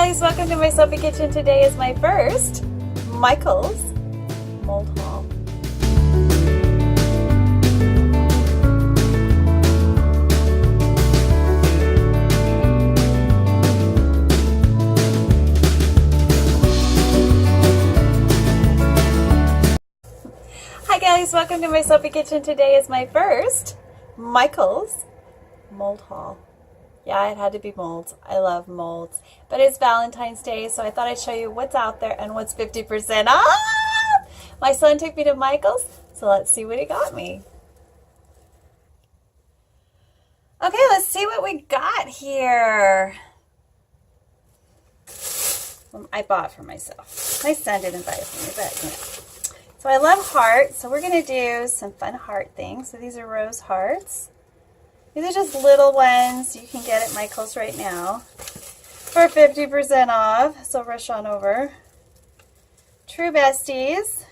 guys, welcome to my soapy kitchen. Today is my first Michael's mold haul. Hi guys, welcome to my soapy kitchen. Today is my first Michael's mold haul. Yeah, it had to be molds. I love molds. But it's Valentine's Day, so I thought I'd show you what's out there and what's 50% off. My son took me to Michael's, so let's see what he got me. Okay, let's see what we got here. I bought for myself. My son didn't buy it for me, but you know. So I love hearts, so we're going to do some fun heart things. So these are rose hearts. These are just little ones you can get at Michael's right now for 50% off, so rush on over. True Besties.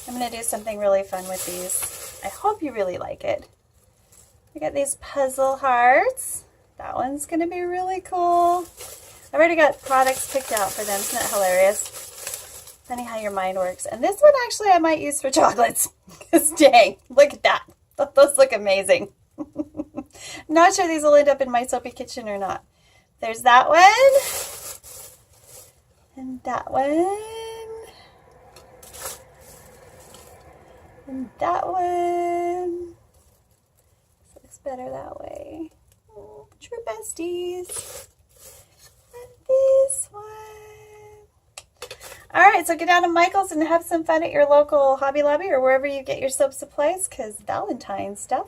I'm going to do something really fun with these. I hope you really like it. I got these puzzle hearts. That one's going to be really cool. I've already got products picked out for them. Isn't that hilarious? Funny how your mind works. And this one actually I might use for chocolates. Because dang, look at that. Those look amazing. Not sure these will end up in my soapy kitchen or not. There's that one. And that one. And that one. This looks better that way. Oh, True Besties. And this one. Alright, so get down to Michael's and have some fun at your local Hobby Lobby or wherever you get your soap supplies, because Valentine's stuff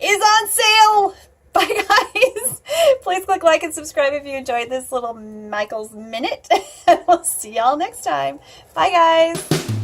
is on sale. Bye guys. Please click like and subscribe if you enjoyed this little Michael's Minute. And we'll see y'all next time. Bye guys.